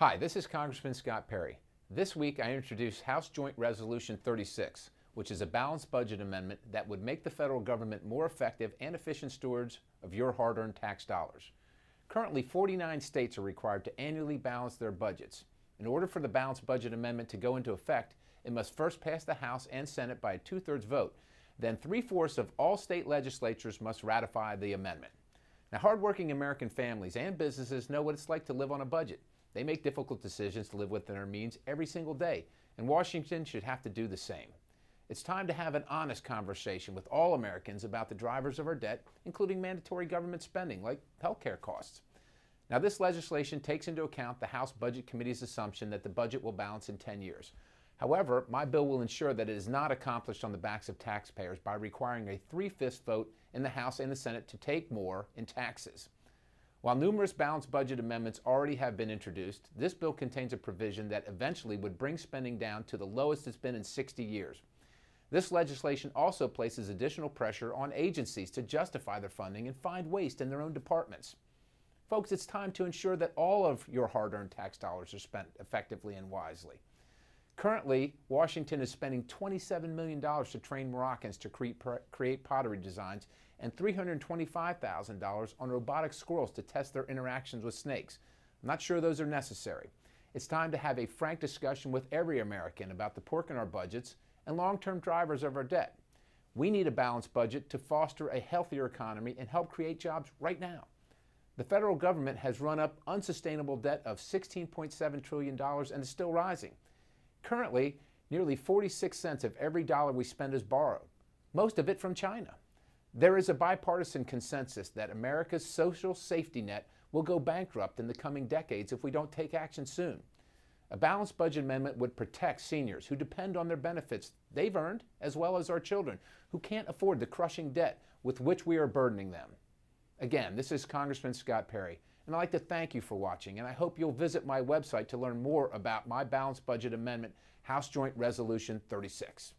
Hi, this is Congressman Scott Perry. This week I introduced House Joint Resolution 36, which is a balanced budget amendment that would make the federal government more effective and efficient stewards of your hard-earned tax dollars. Currently, 49 states are required to annually balance their budgets. In order for the balanced budget amendment to go into effect, it must first pass the House and Senate by a two-thirds vote. Then three-fourths of all state legislatures must ratify the amendment. Now, hardworking American families and businesses know what it's like to live on a budget. They make difficult decisions to live within their means every single day, and Washington should have to do the same. It's time to have an honest conversation with all Americans about the drivers of our debt, including mandatory government spending like healthcare costs. Now, this legislation takes into account the House Budget Committee's assumption that the budget will balance in 10 years. However, my bill will ensure that it is not accomplished on the backs of taxpayers by requiring a 3/5 vote in the House and the Senate to take more in taxes. While numerous balanced budget amendments already have been introduced, this bill contains a provision that eventually would bring spending down to the lowest it's been in 60 years. This legislation also places additional pressure on agencies to justify their funding and find waste in their own departments. Folks, it's time to ensure that all of your hard-earned tax dollars are spent effectively and wisely. Currently, Washington is spending $27 million to train Moroccans to create pottery designs and $325,000 on robotic squirrels to test their interactions with snakes. I'm not sure those are necessary. It's time to have a frank discussion with every American about the pork in our budgets and long-term drivers of our debt. We need a balanced budget to foster a healthier economy and help create jobs right now. The federal government has run up unsustainable debt of $16.7 trillion and is still rising. Currently, nearly 46 cents of every dollar we spend is borrowed, most of it from China. There is a bipartisan consensus that America's social safety net will go bankrupt in the coming decades if we don't take action soon. A balanced budget amendment would protect seniors who depend on their benefits they've earned, as well as our children who can't afford the crushing debt with which we are burdening them. Again, this is Congressman Scott Perry, and I'd like to thank you for watching, and I hope you'll visit my website to learn more about my balanced budget amendment, House Joint Resolution 36.